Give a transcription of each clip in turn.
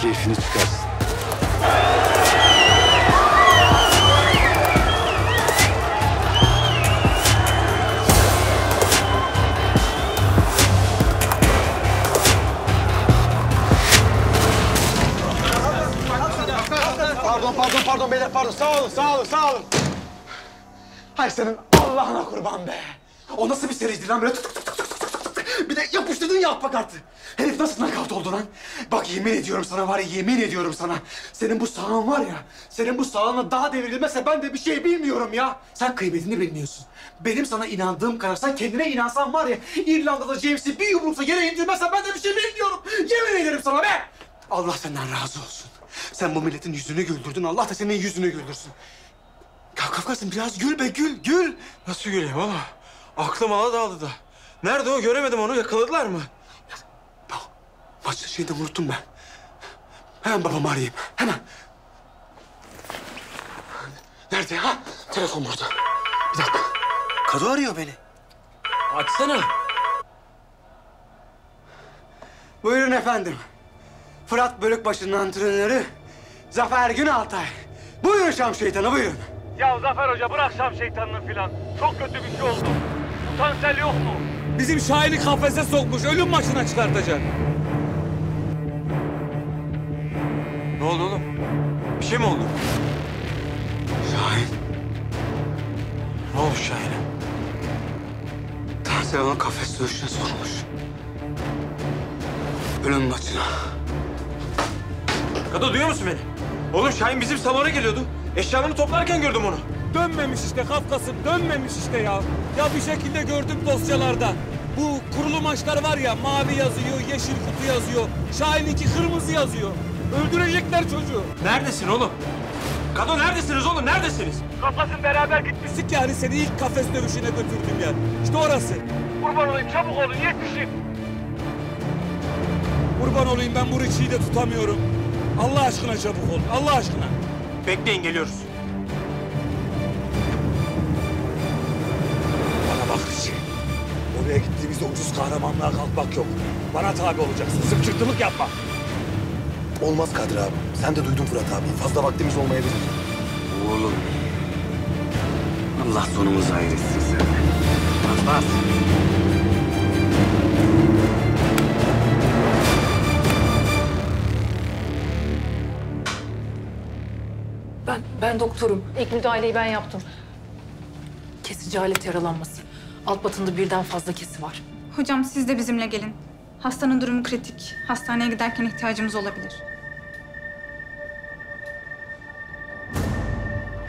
keyfini çıkarsın. Pardon beyler, pardon. Sağ olun. Hay senin Allah'ına kurban be. O nasıl bir seriydi lan böyle bir de yapıştırdın ya kartı. Herif nasıl nakavt oldu lan? Bak yemin ediyorum sana var ya, yemin ediyorum sana. Senin bu sağın var ya, senin bu sağına daha devrilmezse ben de bir şey bilmiyorum ya. Sen kıymetini bilmiyorsun. Benim sana inandığım kadar sen kendine inansan var ya, İrlanda'da James'i bir yumrukla yere indirmezsen ben de bir şey bilmiyorum. Yemin ederim sana be. Allah senden razı olsun. Sen bu milletin yüzünü güldürdün, Allah da senin yüzünü güldürsün. Kafkas'ım biraz gül be, gül. Nasıl güleyim oğlum? Aklım dağıldı da. Nerede o? Göremedim onu. Yakaladılar mı? Maçta şeyi unuttum ben. Hemen babamı arayayım, hemen. Nerede ha? Telefon burada. Bir dakika. Kado arıyor beni. Açsana. Buyurun efendim. Fırat Bölükbaşı'nın antrenörü Zafer Günaltay. Buyurun Şam Şeytanı, buyurun. Ya Zafer Hoca bırak Şam Şeytanı'nı filan. Çok kötü bir şey oldu. Potansiyel yok mu? Bizim Şahin'i kafese sokmuş, ölüm maçına çıkartacak. Ne oldu oğlum? Bir şey mi oldu? Şahin. Ne olmuş Şahin'e? Tansiyonu kafes dövüşüne sokmuş. Ölüm maçına. Kado duyuyor musun beni? Oğlum Şahin bizim salona geliyordu. Eşyalarını toplarken gördüm onu. Dönmemiş işte Kafkas'ım, dönmemiş işte ya. Ya bir şekilde gördüm dosyalarda. Bu kurulu maçlar var ya, mavi yazıyor, yeşil kutu yazıyor. Şahin'inki kırmızı yazıyor. Öldürecekler çocuğu. Neredesin oğlum? Kado neredesiniz oğlum? Neredesiniz? Kafasın beraber gitmiş. Pislik yani seni ilk kafes dövüşüne götürdüm yer. İşte orası. Kurban olayım, çabuk olun, yetişin. Kurban olayım, ben bu Richie'yi de tutamıyorum. Allah aşkına çabuk ol, Allah aşkına. Bekleyin, geliyoruz. Bana bak Richie. Oraya gittiğimizde ucuz kahramanlığa kalkmak yok. Bana tabi olacaksın, zıpçırtılık yapma. Olmaz Kadri abi. Sen de duydun Fırat abi. Fazla vaktimiz olmayabilir. Oğlum. Allah sonumuzu hayretsin sen. Bas. Ben doktorum. İlk müdahaleyi ben yaptım. Kesici alet yaralanması. Alt batında birden fazla kesi var. Hocam siz de bizimle gelin. Hastanın durumu kritik. Hastaneye giderken ihtiyacımız olabilir.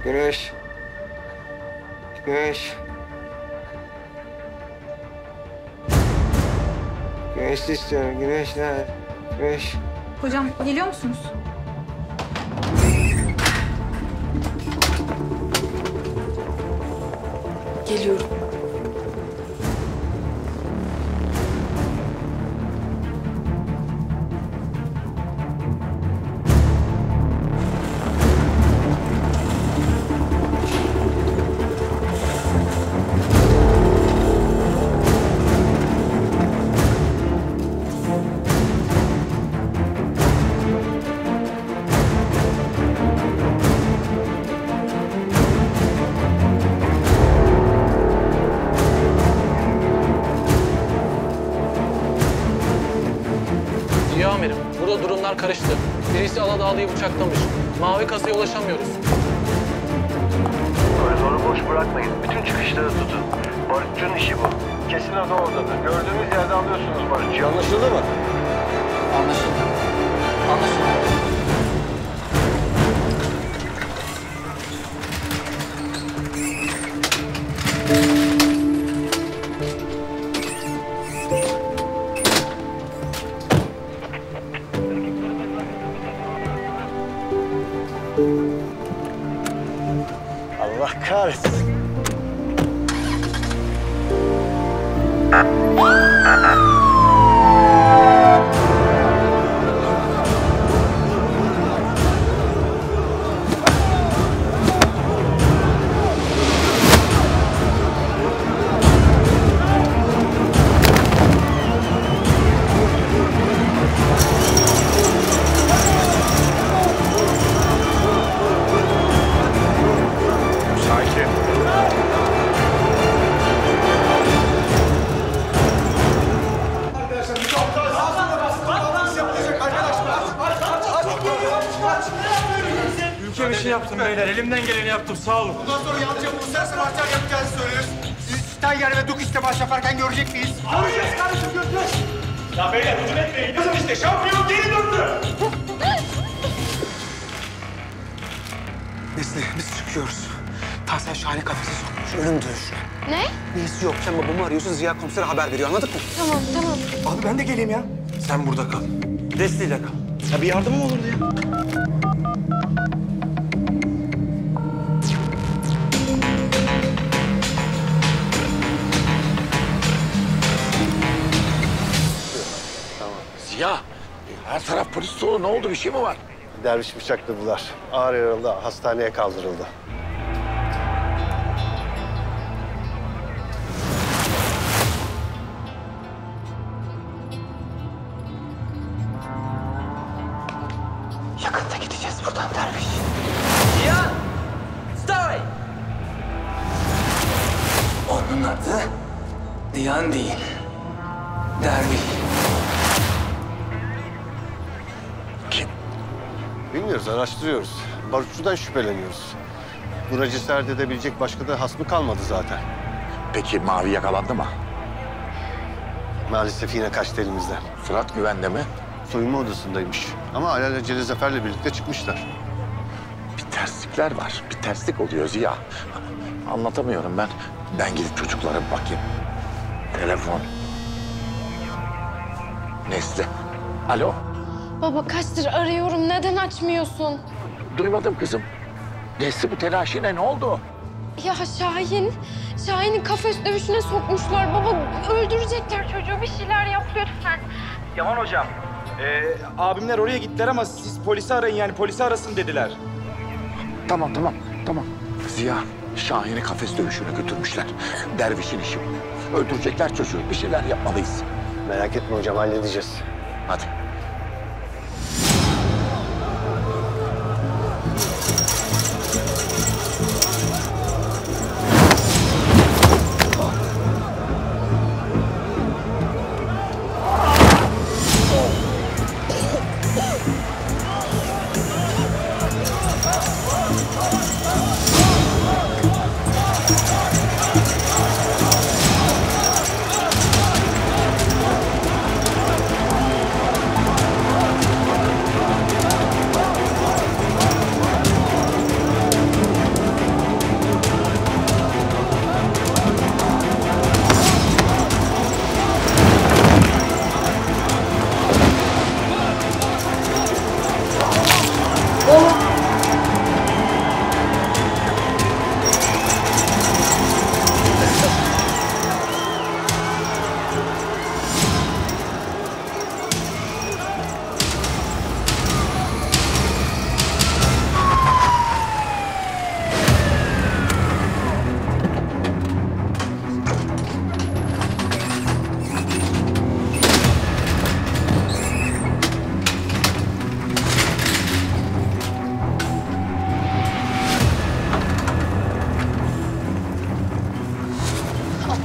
Güneş. Güneş. Güneş istiyorum. Güneş nerede? Güneş. Hocam geliyor musunuz? Geliyorum. Ziya amirim, burada durumlar karıştı. Birisi Aladağlı'yı bıçaklamış. Mavi kasaya ulaşamıyoruz. Koridoru boş bırakmayın. Bütün çıkışları tutun. Barutçu'nun işi bu. Kesin adı oradadır. Gördüğünüz yerde alıyorsunuz Barutçu'yu. Anlaşıldı mı? Anlaşıldı. Anlaşıldı. Allah kahretsin. Gereken işi yaptım beyler. Elimden geleni yaptım. Sağ olun. Bundan sonra yalnızca uluslararası maçlar yapacağınızı söylüyoruz. Siz Tiger ve Duk işte maç yaparken görecek miyiz? Göreceğiz kardeşim, göreceğiz. Ya beyler hücum etmeyin. Yazın işte. Şampiyon geri döndü. Nesli, biz çıkıyoruz. Tahsin Şahin'i kafese sokmuş, ölüm dövüşüne. Ne? Neyse yok, sen babamı arıyorsun, Ziya komisere haber veriyor, anladık mı? Tamam, tamam. Abi ben de geleyim ya. Sen burada kal. Desteğiyle kal. Ya bir yardımım olurdu ya. Ziya, her taraf polis dolu. Ne oldu? Bir şey mi var? Derviş bıçakladılar. Ağır yaralı hastaneye kaldırıldı. Yakında gideceğiz buradan Derviş. Ziya! Stay! Onun adı Diyan değil. Derviş. Bilmiyoruz, araştırıyoruz. Barutçudan şüpheleniyoruz. Buna cesaret edebilecek başka da hasmı kalmadı zaten. Peki Mavi yakalandı mı? Maalesef yine kaçtı elimizden. Fırat güvende mi? Soyunma odasındaymış. Ama alelacele Zafer'le birlikte çıkmışlar. Bir terslikler var. Bir terslik oluyor Ziya. Anlatamıyorum ben. Ben gidip çocuklara bir bakayım. Telefon. Nesli. Alo. Baba kaçtır arıyorum. Neden açmıyorsun? Duymadım kızım. Nesli bu telaşıyla ne oldu? Ya Şahin'i kafes dövüşüne sokmuşlar. Baba öldürecekler çocuğu. Bir şeyler yap lütfen. Yaman hocam. Abimler oraya gittiler ama siz polisi arayın yani polisi arasın dediler. Tamam. Ziya, Şahin'i kafes dövüşüne götürmüşler. Dervişin işi bu. Öldürecekler çocuğu. Bir şeyler yapmalıyız. Merak etme hocam, halledeceğiz. Hadi.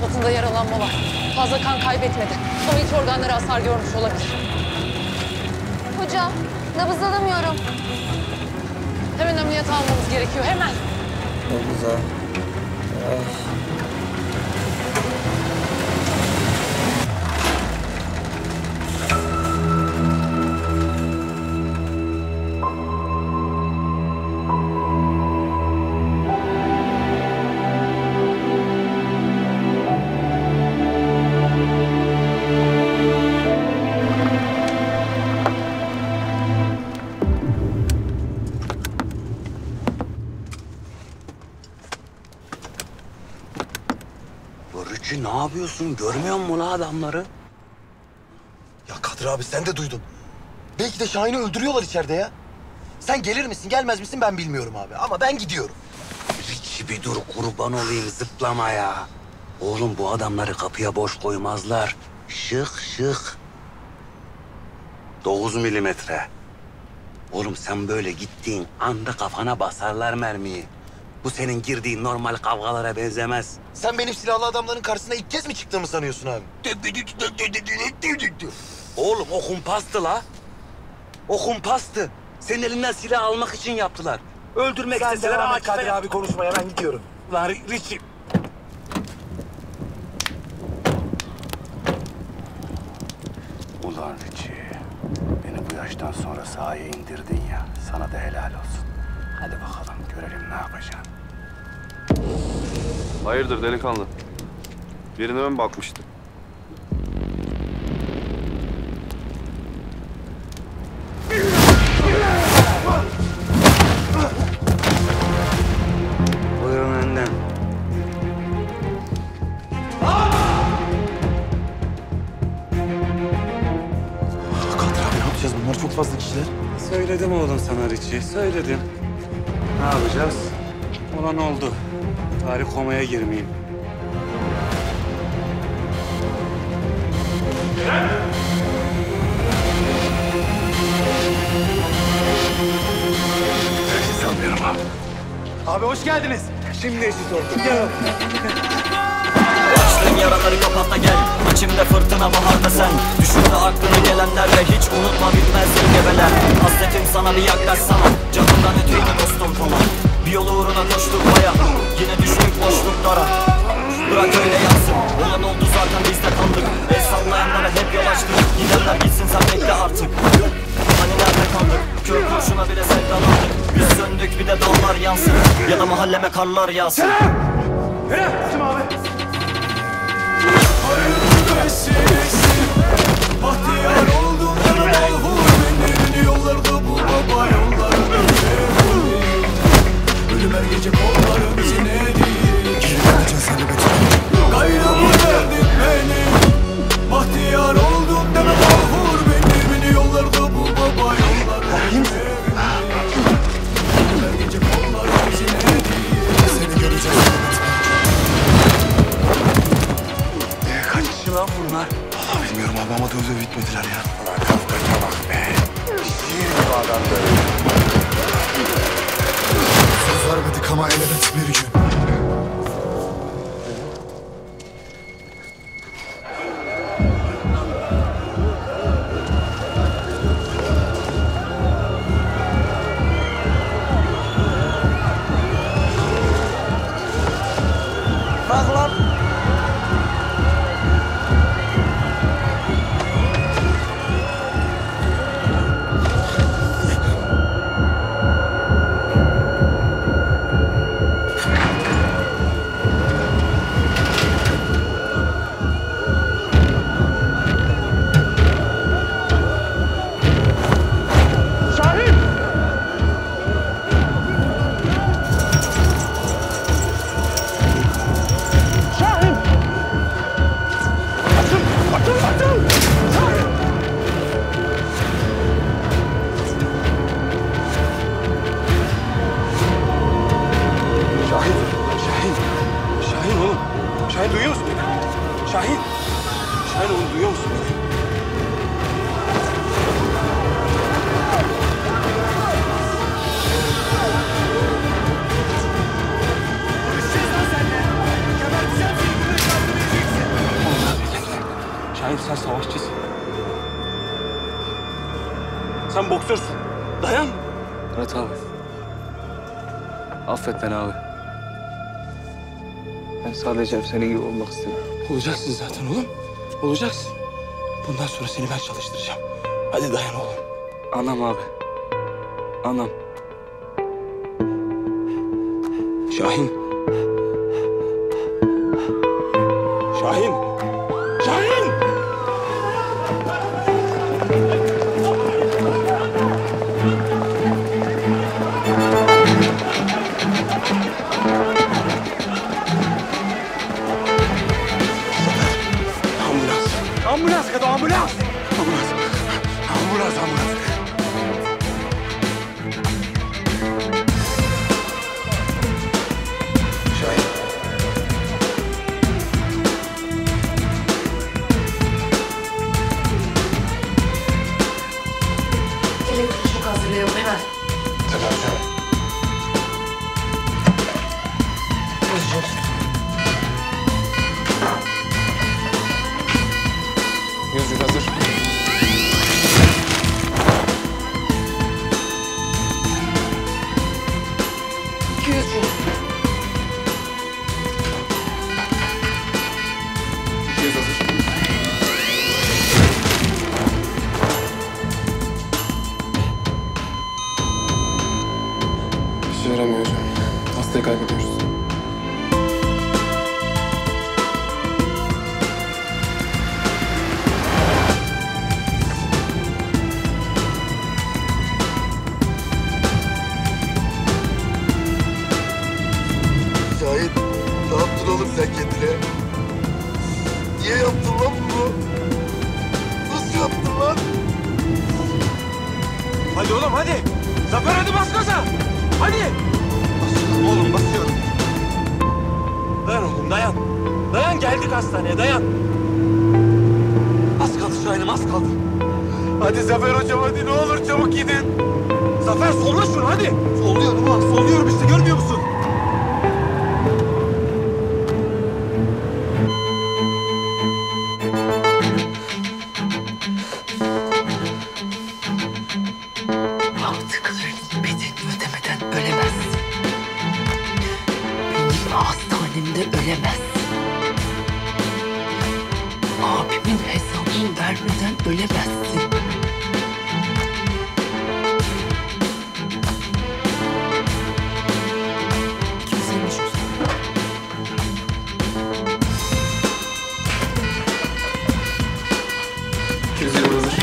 Altında yaralanma var. Fazla kan kaybetmedi. Ama iç organları hasar görmüş olabilir. Hocam nabız alamıyorum. Hemen ameliyat almamız gerekiyor. Hemen. Güzel. Barutçu ne yapıyorsun? Görmüyor musun la adamları? Ya Kadir abi sen de duydun. Belki de Şahin'i öldürüyorlar içeride ya. Sen gelir misin gelmez misin ben bilmiyorum abi ama ben gidiyorum. Richie bir dur kurban olayım zıplama ya. Oğlum bu adamları kapıya boş koymazlar. Şık. 9 milimetre. Oğlum sen böyle gittiğin anda kafana basarlar mermiyi. Bu senin girdiğin normal kavgalara benzemez. Sen benim silahlı adamların karşısına ilk kez mi çıktığımı sanıyorsun abi? Oğlum o kumpastı la. O kumpastı. Senin elinden silah almak için yaptılar. Öldürmek Sen isteseler devam et Akif'e... Kadir abi konuşmaya, ben gidiyorum. Lan Richie. Ulan Richie, beni bu yaştan sonra sahaya indirdin ya. Sana da helal olsun. Hadi bakalım görelim ne yapacaksın. Hayırdır delikanlı? Birine ön bakmıştı. Buyurun önden. Kadir abi ne yapacağız? Bunlar çok fazla kişiler. Söyledim oğlum sana Richie, söyledim. Ne yapacağız? Olan oldu. Tarık komaya girmeyeyim. Sanmıyorum abi. Abi hoş geldiniz. Şimdi eşit olduk. Gel abi. Açtığın yaraları kapat da gel. İçimde fırtına baharda sen. Düşünme aklına gelenlerle hiç unutma bitmez gebeler. Hasretim sana bir yaklaşsana. Canımdan öteydi dostum falan. Bir yol uğruna koştuk baya. Yine düştük boşluklara. Bırak öyle yansın. Olan oldu zaten biz de kaldık. El sallayanlara hep yol açtık. Gidenler gitsin sen bekle artık. Hani nerede kaldık? Kör kurşuna bile sevdalandık. Biz söndük bir de dallar yansın. Ya da mahalleme karlar yağsın. Yürü! Kim abi? Bahtiyar oldum ben mahvur benim yollarda bu baba yolları ölüm her gece kollarım sinedik gayrı bu derdim benim bahtiyar oldum ben mahvur benim yollarda bu baba yolları ölüm her gece kollarım sinedik seni göreceğiz Kaç kişi lan bunlar? Vallahi bilmiyorum abi ama dövdü bitmediler ya. Ulan kafkaça bak be. Şiir gibi adam böyle. söz vermedik ama elbet bir gün Bak lan. Şahin oğlum. Şahin duyuyor musun beni? Şahin. Şahin oğlum duyuyor musun beni? Şahin sen savaşçısın. Sen boksörsün. Dayan. Evet abi. Affet beni abi. Ben sadece senin gibi olmak istedim. Olacaksın zaten oğlum. Olacaksın. Bundan sonra seni ben çalıştıracağım. Hadi dayan oğlum. Anam abi. Anam. Şahin. Şahin. Şahin! Ambulans kadar ambulans! Ambulans! Ambulans, ambulans! Şahin. Elektrik şok hazırlayalım hemen. Tabii hocam. Yüzük hazır. çekiyorsun? İşe yaramıyor hocam. Hastayı kaybediyoruz. Şahin, ne yaptın oğlum sen kendine? Niye yaptın lan bunu? Nasıl yaptın lan? Hadi oğlum hadi. Zafer hadi bas gaza. Hadi. Basıyorum oğlum basıyorum. Dayan oğlum dayan. Dayan geldik hastaneye dayan. Az kaldı Şahin'im az kaldı. Hadi Zafer hocam hadi ne olur çabuk gidin. Zafer solla şunu hadi. Solluyorum ulan, solluyorum işte görmüyor musun? Yaptıklarının bedelini ödemeden ölemezsin. Benim hastanemde ölemezsin. Abimin hesabını vermeden ölemezsin. Kimsenin şu Gözlerim hazır.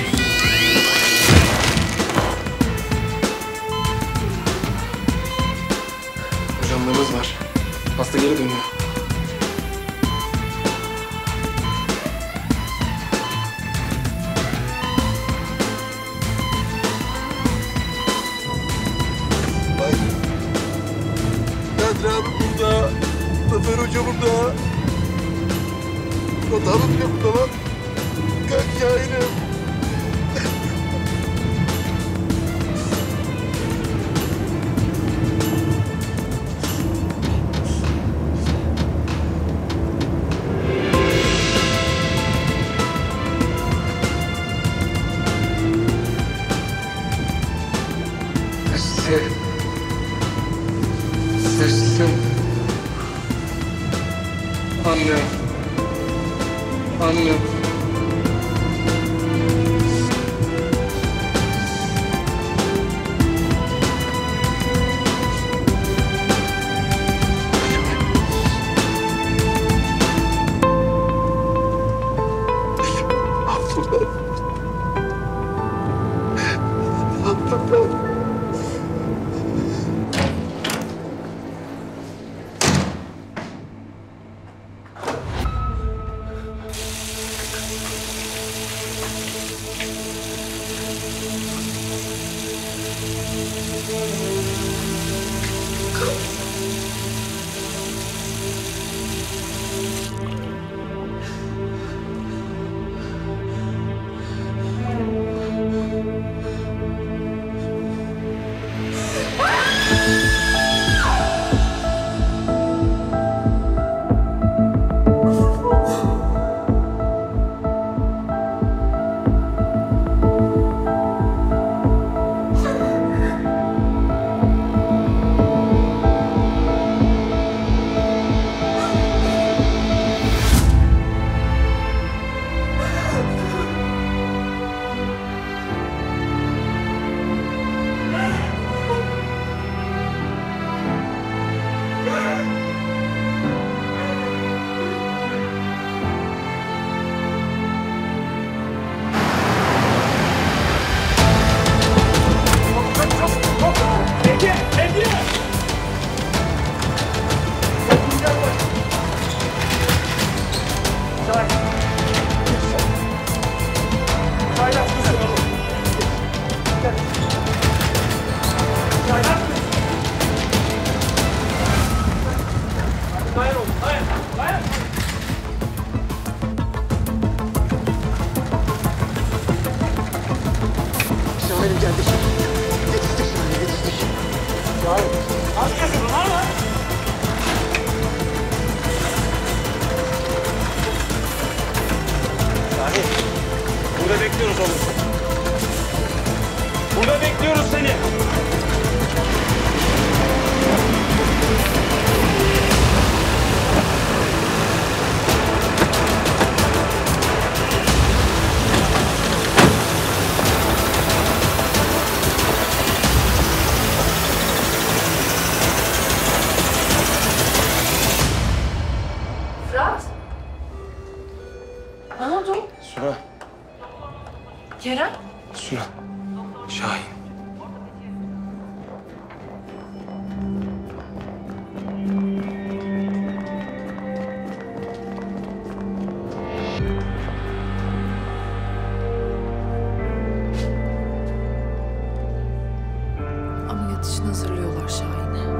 Hocamlarımız var. Hasta geri dönüyor. Kadri abi burada. Zafer Hoca burada. Murat abi bile burada lan. Kalk Şahin'im. Seçtim. Annem. Annem. Şahin'im geldi. Yetiştik Şahin, yetiştik. Şahin. Az kesin var mı? Şahin. Burada bekliyoruz oğlum. Burada bekliyoruz seni. ameliyat için hazırlıyorlar Şahin'i.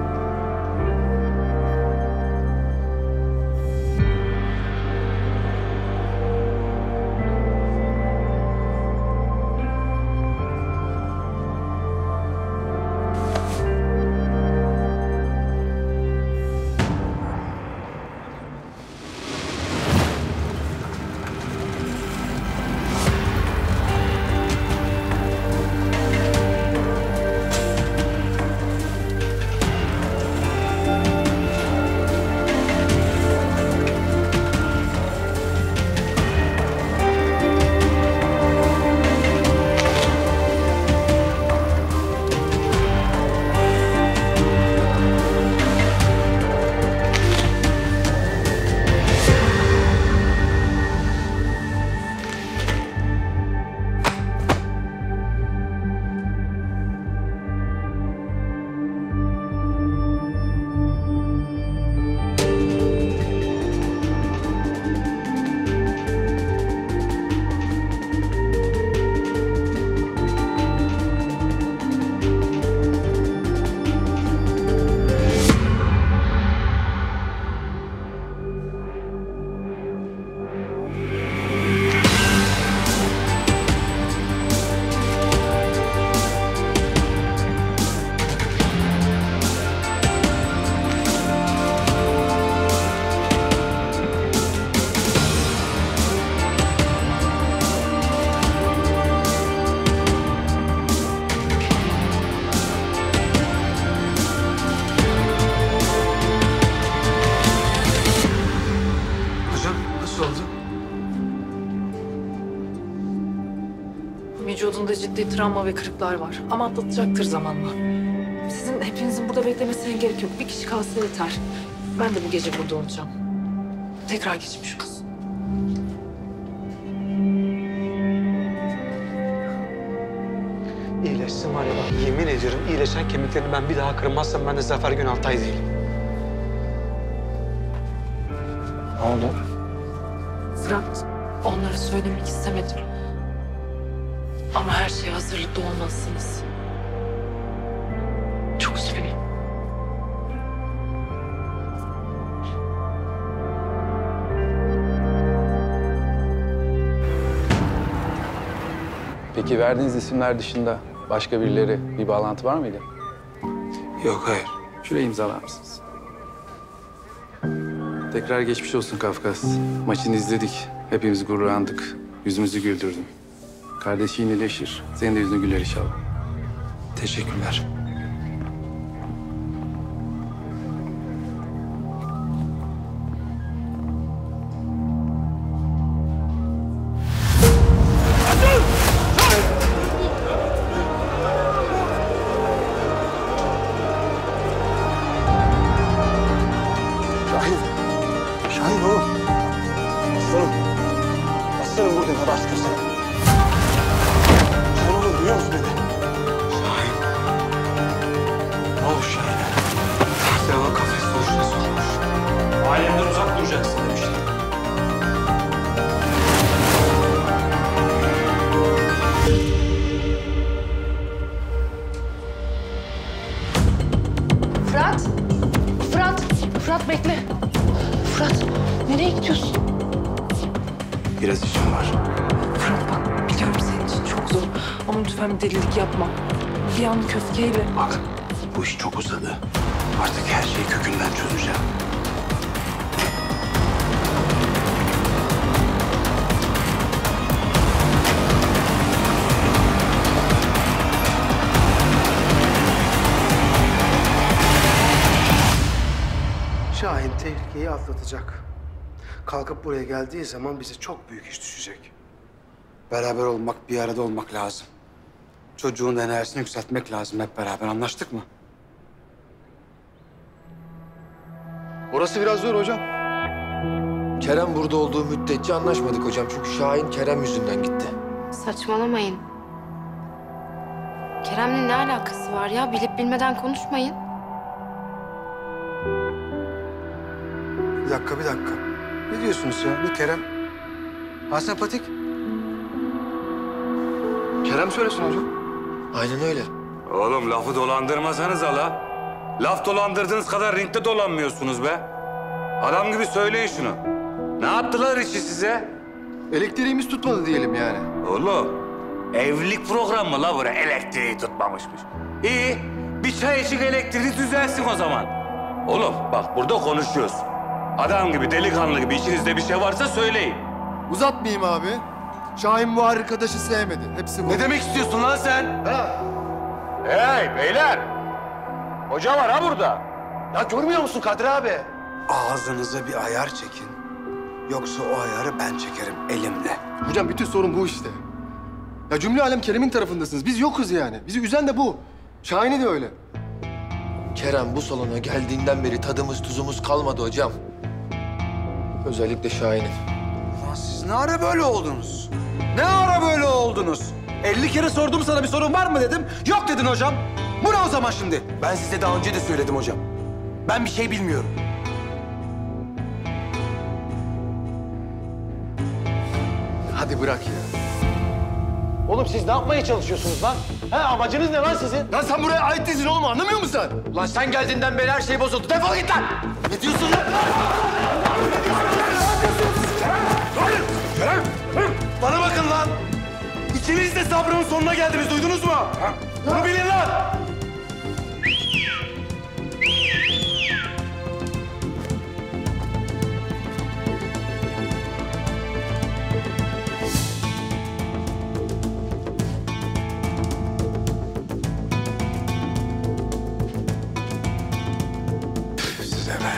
Vücudunda ciddi travma ve kırıklar var. Ama atlatacaktır zamanla. Sizin hepinizin burada beklemesine gerek yok. Bir kişi kalsa yeter. Ben de bu gece burada olacağım. Tekrar geçmiş olsun. İyileşsin var ya bak, yemin ediyorum iyileşen kemiklerini ben bir daha kırmazsam ben de Zafer Günaltay değilim. Ne oldu? Fırat, onlara söylemek istemedim. Ama her şeye hazırlıklı olmalısınız. Çok üzgünüm. Peki verdiğiniz isimler dışında başka birileri bir bağlantı var mıydı? Yok, hayır. Şuraya imzalar mısınız? Tekrar geçmiş olsun Kafkas. Maçını izledik. Hepimiz gururlandık. Yüzümüzü güldürdün. Kardeşin iyileşir. Senin de yüzünü güler inşallah. Teşekkürler. Şahin oğlum. Aslanım. Aslanım buradayım. Hadi aşkım sen. Sen oğlum duyuyor musun beni? Şahin. Ne olmuş Şahin'e? Deva kafes duruşuna sormuş. Ailemden uzak duracaksın demiştim. Fırat! Fırat! Fırat bekle. Fırat, nereye gidiyorsun? Biraz işim var. Fırat bak, biliyorum senin için çok zor. Ama lütfen bir delilik yapma. Bir anlık öfkeyle. Bak, bu iş çok uzadı. Artık her şeyi kökünden çözeceğim. Şahin tehlikeyi atlatacak. Kalkıp buraya geldiği zaman bize çok büyük iş düşecek. Beraber olmak, bir arada olmak lazım. Çocuğun enerjisini yükseltmek lazım hep beraber. Anlaştık mı? Orası biraz zor hocam. Kerem burada olduğu müddetçe anlaşmadık hocam. Çünkü Şahin Kerem yüzünden gitti. Saçmalamayın. Kerem'le ne alakası var ya? Bilip bilmeden konuşmayın. Bir dakika. Ne diyorsunuz ya? Ne Kerem? Sempatik. Kerem söylesin hocam. Aynen öyle. Oğlum lafı dolandırmasanız hala. Laf dolandırdığınız kadar ringde dolanmıyorsunuz be. Adam gibi söyleyin şunu. Ne yaptılar işi size? Elektriğimiz tutmadı diyelim yani. Oğlum, evlilik programı la buraya elektriği tutmamışmış. İyi, bir çay içik elektriği düzelsin o zaman. Oğlum bak burada konuşuyoruz. Adam gibi, delikanlı gibi içinizde bir şey varsa söyleyin. Uzatmayayım abi. Şahin bu arkadaşı sevmedi. Hepsi bu. Ne demek istiyorsun lan sen? Ha. Hey beyler! Hoca var ha burada. Ya görmüyor musun Kadri abi? Ağzınıza bir ayar çekin. Yoksa o ayarı ben çekerim elimle. Hocam bütün sorun bu işte. Ya cümle alem Kerem'in tarafındasınız. Biz yokuz yani. Bizi üzen de bu. Şahin'i de öyle. Kerem bu salona geldiğinden beri tadımız tuzumuz kalmadı hocam. Özellikle Şahin'in. Lan siz ne ara böyle oldunuz? Ne ara böyle oldunuz? 50 kere sordum sana bir sorun var mı dedim. Yok dedin hocam. Bu ne o zaman şimdi? Ben size daha önce de söyledim hocam. Ben bir şey bilmiyorum. Hadi bırak ya. Oğlum siz ne yapmaya çalışıyorsunuz lan? He amacınız ne lan sizin? Lan sen buraya ait değilsin oğlum, anlamıyor musun sen? Lan sen geldiğinden beri her şey bozuldu. Defol git lan! Ne diyorsun lan? Kerem! Bana bakın lan! İkiniz de sabrımın sonuna geldiniz, duydunuz mu? Bunu bilin lan! Size be.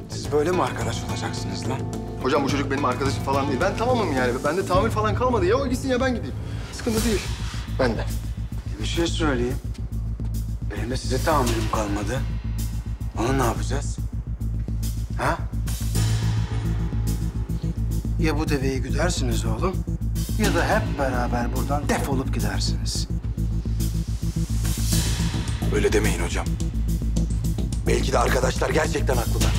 Siz böyle mi arkadaş olacaksınız lan? Hocam bu çocuk benim arkadaşım falan değil. Ben tamamım yani. Bende tahammül falan kalmadı. Ya o gitsin ya ben gideyim. Sıkıntı değil. Ben de. Bir şey söyleyeyim. Benim de size tahammülüm kalmadı. Onu ne yapacağız? Ha? Ya bu deveyi güdersiniz oğlum, ya da hep beraber buradan defolup gidersiniz. Öyle demeyin hocam. Belki de arkadaşlar gerçekten haklılar.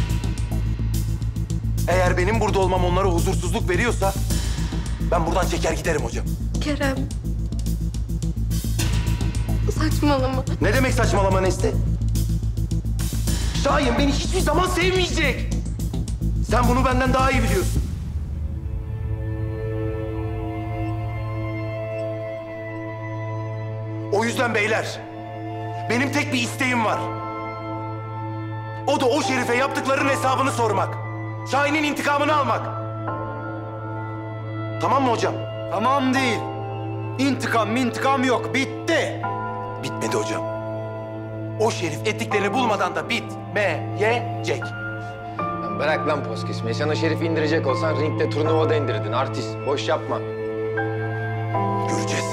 Eğer benim burada olmam onlara huzursuzluk veriyorsa... ben buradan çeker giderim hocam. Kerem. Saçmalama. Ne demek saçmalama Nesli? Şahin beni hiçbir zaman sevmeyecek. Sen bunu benden daha iyi biliyorsun. O yüzden beyler, benim tek bir isteğim var. O da o Şerif'e yaptıklarının hesabını sormak. Şahin'in intikamını almak. Tamam mı hocam? Tamam değil. İntikam yok. Bitti. Bitmedi hocam. O Şerif ettiklerini bulmadan da bitmeyecek. Lan bırak lan poz kesmeyi. Sen o Şerif'i indirecek olsan ringde turnuvada indirdin. Artist. Boş yapma. Göreceğiz.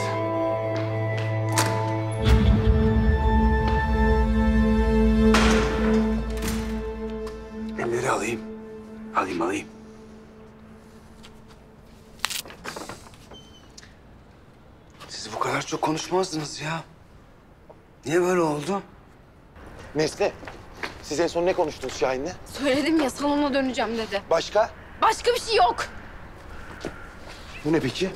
Elleri alayım. Alayım. Siz bu kadar çok konuşmazdınız ya. Niye böyle oldu? Nesli, siz en son ne konuştunuz Şahin'le? Söyledim ya salona döneceğim dedi. Başka? Başka bir şey yok. Bu ne peki?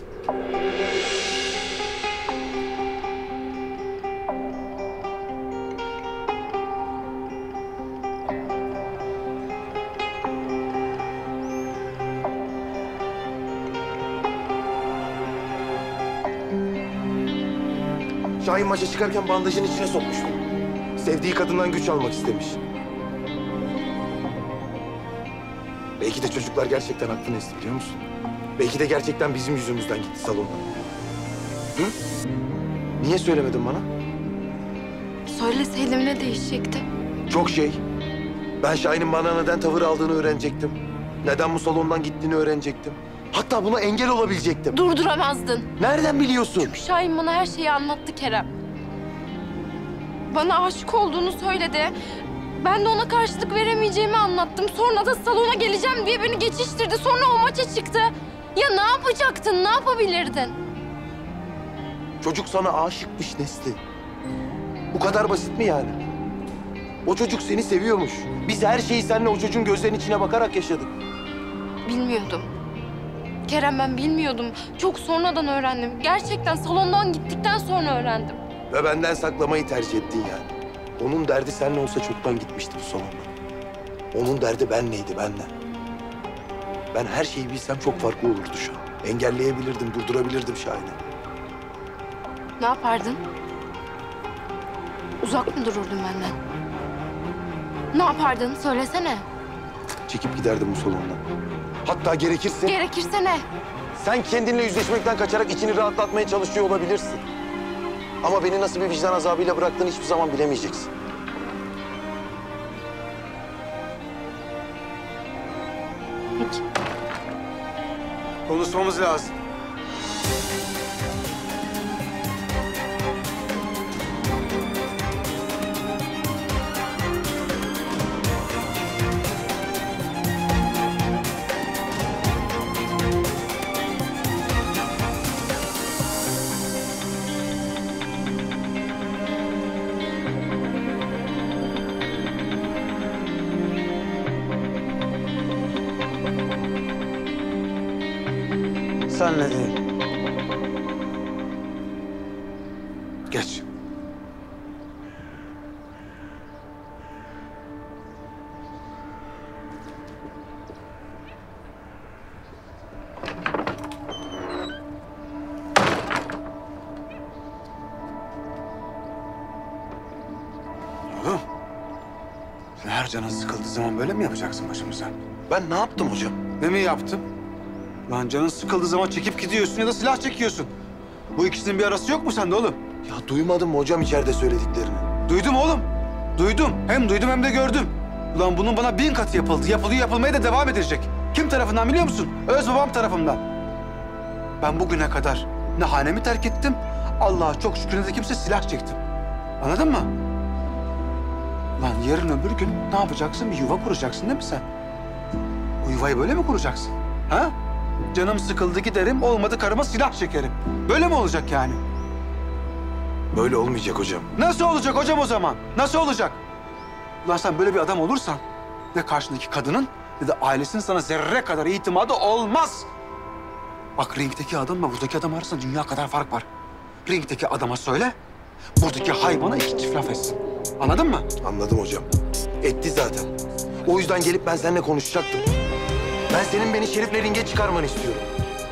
Şahin maça çıkarken bandajın içine sokmuş. Sevdiği kadından güç almak istemiş. Belki de çocuklar gerçekten haklı Nesli, biliyor musun? Belki de gerçekten bizim yüzümüzden gitti salona. Hı? Niye söylemedin bana? Söyleseydim ne değişecekti? Çok şey. Ben Şahin'in bana neden tavır aldığını öğrenecektim. Neden bu salondan gittiğini öğrenecektim. Hatta buna engel olabilecektim. Durduramazdın. Nereden biliyorsun? Çünkü Şahin bana her şeyi anlattı Kerem. Bana aşık olduğunu söyledi. Ben de ona karşılık veremeyeceğimi anlattım. Sonra da salona geleceğim diye beni geçiştirdi. Sonra o maça çıktı. Ya ne yapacaktın, ne yapabilirdin? Çocuk sana aşıkmış Nesli. Bu kadar basit mi yani? O çocuk seni seviyormuş. Biz her şeyi seninle o çocuğun gözlerinin içine bakarak yaşadık. Bilmiyordum. Kerem, ben bilmiyordum. Çok sonradan öğrendim. Gerçekten salondan gittikten sonra öğrendim. Ve benden saklamayı tercih ettin yani. Onun derdi seninle olsa çoktan gitmişti bu salondan. Onun derdi benleydi, benle. Ben her şeyi bilsem çok farklı olurdu şu an. Engelleyebilirdim, durdurabilirdim Şahin'i. Ne yapardın? Uzak mı dururdun benden? Ne yapardın? Söylesene. Çekip giderdim bu salondan. Hatta gerekirse... Gerekirse ne? Sen kendinle yüzleşmekten kaçarak içini rahatlatmaya çalışıyor olabilirsin. Ama beni nasıl bir vicdan azabıyla bıraktığını hiçbir zaman bilemeyeceksin. Peki. Konuşmamız lazım. Senle değil. Geç. Oğlum, sen her canın sıkıldığı zaman böyle mi yapacaksın başımıza? Ben ne yaptım hocam? Ne mi yaptım? Lan canın sıkıldığı zaman çekip gidiyorsun ya da silah çekiyorsun. Bu ikisinin bir arası yok mu sende oğlum? Ya duymadın mı hocam içeride söylediklerini? Duydum oğlum. Duydum. Hem duydum hem de gördüm. Ulan bunun bana 1000 katı yapıldı. Yapılıyor, yapılmaya da devam edecek. Kim tarafından biliyor musun? Öz babam tarafından. Ben bugüne kadar ne hanemi terk ettim, Allah'a çok şükür ne de kimse silah çektim. Anladın mı? Lan yarın öbür gün ne yapacaksın? Bir yuva kuracaksın değil mi sen? Bu yuvayı böyle mi kuracaksın? Ha? Canım sıkıldı giderim, olmadı karıma silah çekerim. Böyle mi olacak yani? Böyle olmayacak hocam. Nasıl olacak hocam o zaman? Nasıl olacak? Ulan sen böyle bir adam olursan ne karşındaki kadının ne de ailesinin sana zerre kadar itimadı olmaz. Bak ringdeki adamla buradaki adam arasında dünya kadar fark var. Ringdeki adama söyle, buradaki hayvana 2 çift laf etsin. Anladın mı? Anladım hocam. Etti zaten. O yüzden gelip ben seninle konuşacaktım. Ben senin beni Şerif'le ringe çıkarmanı istiyorum.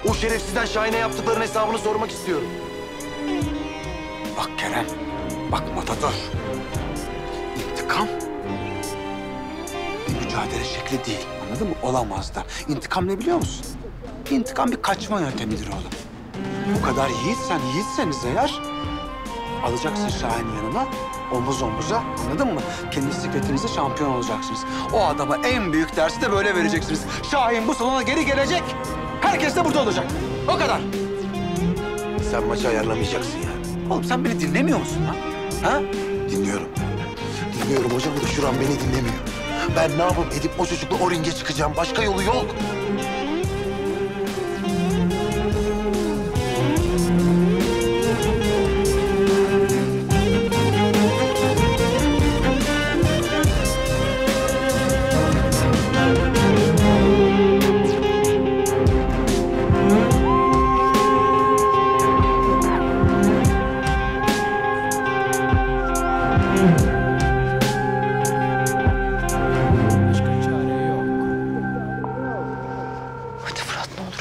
O şerefsizden Şahin'e yaptıkların hesabını sormak istiyorum. Bak Kerem, bak Matador. İntikam bir mücadele şekli değil, anladın mı? Olamaz da. İntikam ne biliyor musun? İntikam bir kaçma yöntemidir oğlum. Bu kadar yiğitseniz eğer alacaksın Şahin'i yanına, omuz omuza, anladın mı? Kendi sikletinizde şampiyon olacaksınız. O adama en büyük dersi de böyle vereceksiniz. Şahin bu salona geri gelecek, herkes de burada olacak. O kadar. Sen maçı ayarlamayacaksın yani. Oğlum sen beni dinlemiyor musun lan? Ha? Dinliyorum. Dinliyorum hocam da şuran beni dinlemiyor. Ben ne yapıp edip o çocukla o ringe çıkacağım. Başka yolu yok.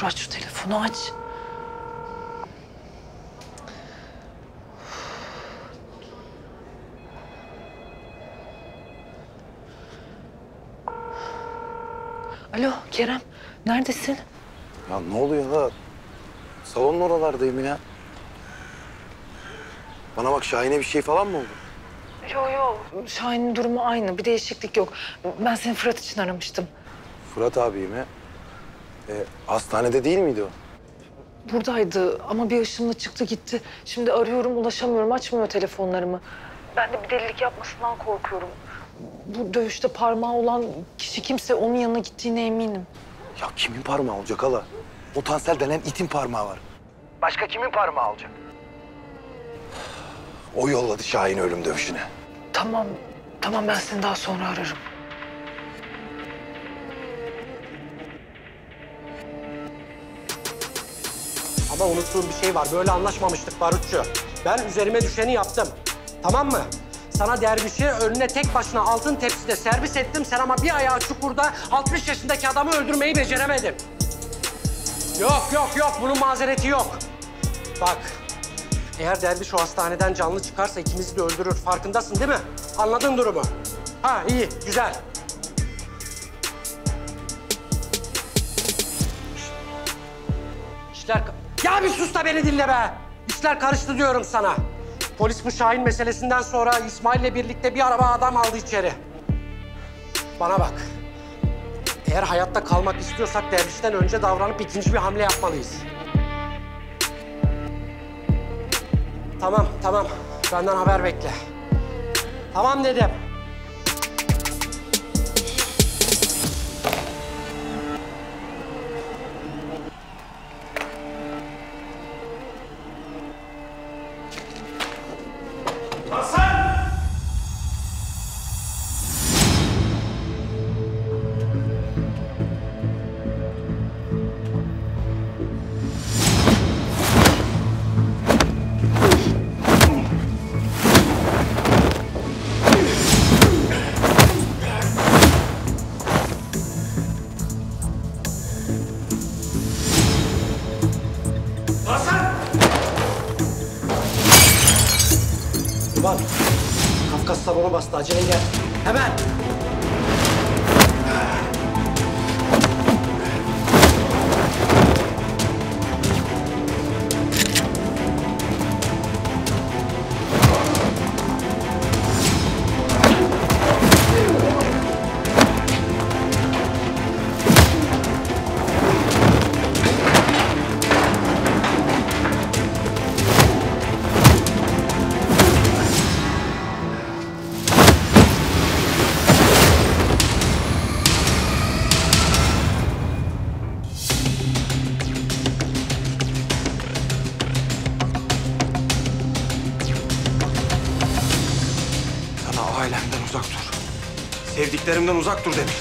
Aç şu telefonu, aç. Alo Kerem, neredesin? Ya ne oluyor la? Salonun oralardayım ya. Bana bak Şahin'e bir şey falan mı oldu? Yo, Şahin'in durumu aynı, bir değişiklik yok. Ben seni Fırat için aramıştım. Fırat abi mi? Hastanede değil miydi o? Buradaydı ama bir ışınla çıktı gitti. Şimdi arıyorum, ulaşamıyorum, açmıyor telefonlarımı. Ben de bir delilik yapmasından korkuyorum. Bu dövüşte parmağı olan kişi kimse onun yanına gittiğine eminim. Ya kimin parmağı olacak hala? O Tansel denen itin parmağı var. Başka kimin parmağı olacak? O yolladı Şahin'i ölüm dövüşüne. Tamam ben seni daha sonra ararım. Ama unuttuğum bir şey var. Böyle anlaşmamıştık barutçu. Ben üzerime düşeni yaptım. Tamam mı? Sana dervişi önüne tek başına altın tepside servis ettim. Sen ama bir ayağı çukurda 60 yaşındaki adamı öldürmeyi beceremedin. Yok. Bunun mazereti yok. Bak, eğer derviş o hastaneden canlı çıkarsa ikimizi de öldürür. Farkındasın değil mi? Anladın durumu. Ha, iyi, güzel. İşler... Ya bir sus da beni dinle be! İşler karıştı diyorum sana. Polis bu Şahin meselesinden sonra İsmail'le birlikte bir araba adam aldı içeri. Bana bak. Eğer hayatta kalmak istiyorsak dervişten önce davranıp ikinci bir hamle yapmalıyız. Tamam. Benden haber bekle. Tamam dedim. Duman, Kafkas salonu bastı. Acele gel. Hemen. Ailemden uzak dur. Sevdiklerimden uzak dur demiş.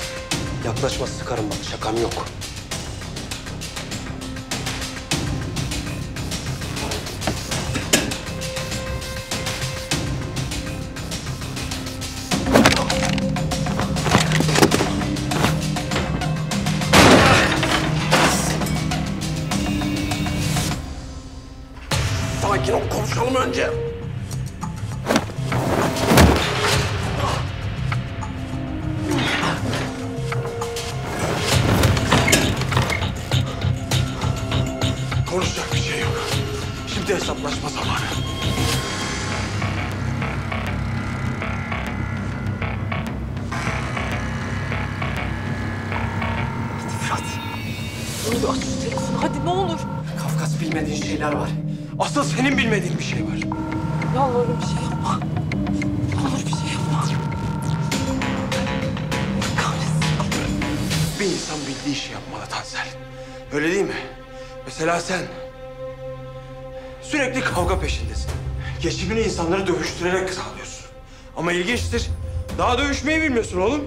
Yaklaşma, sıkarım bak. Şakam yok. Sakin ol, konuşalım önce. Konuşacak bir şey yok. Şimdi hesaplaşma zamanı. Fırat. Ne olur aç şu telefonu. Hadi ne olur. Kafkas, bilmediğin şeyler var. Asıl senin bilmediğin bir şey var. Ne olur bir şey yapma. Ne olur bir şey yapma. Bir insan bildiği işi yapmalı Tansel. Öyle değil mi? Mesela sen sürekli kavga peşindesin. Geçimini insanları dövüştürerek sağlıyorsun. Ama ilginçtir, daha dövüşmeyi bilmiyorsun oğlum.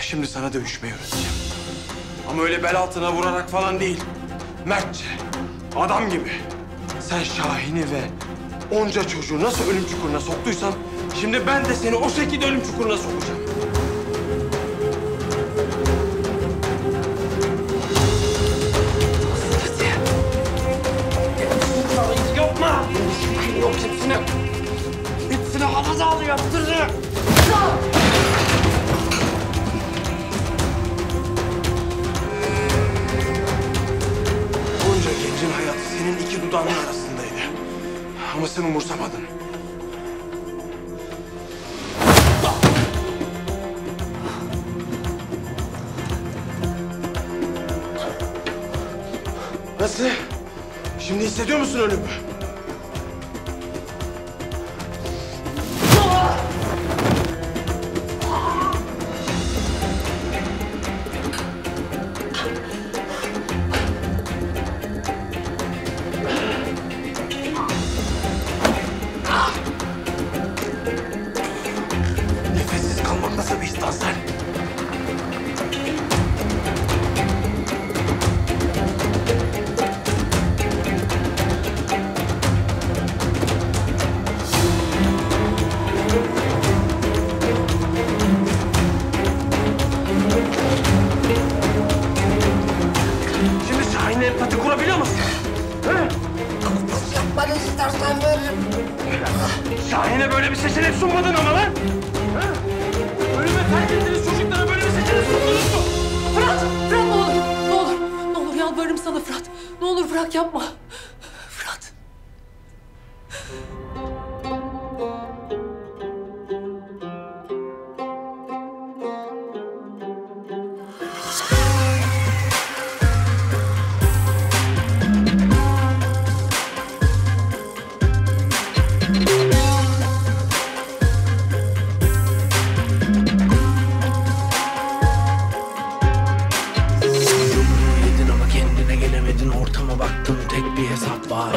Şimdi sana dövüşmeyi öğreteceğim. Ama öyle bel altına vurarak falan değil. Mertçe, adam gibi. Sen Şahin'i ve onca çocuğu nasıl ölüm çukuruna soktuysan... şimdi ben de seni o şekilde ölüm çukuruna sokacağım. Yapma! Yok hepsini havada al yaptırırım. Bunca gencin hayatı senin iki dudağının arasındaydı. Ama sen umursamadın. Nasıl? Şimdi hissediyor musun ölümü? Nefessiz kalmak nasıl bir his Tansel? Şahin'e böyle bir seçenek sunmadın ama lan. Ha? Ölüme terk ettiğiniz çocuklara böyle bir seçenek sundunuz mu? Fırat! Fırat ne olur! Ne olur! Ne olur yalvarırım sana Fırat. Ne olur bırak yapma. Fırat.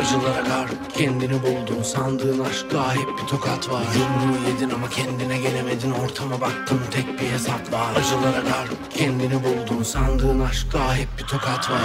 Acılara kar, kendini buldun, sandığın aşkla hep bir tokat var. Yumruğu yedin ama kendine gelemedin, ortama baktın, tek bir hesap var. Acılara kar, kendini buldun, sandığın aşkla hep bir tokat var.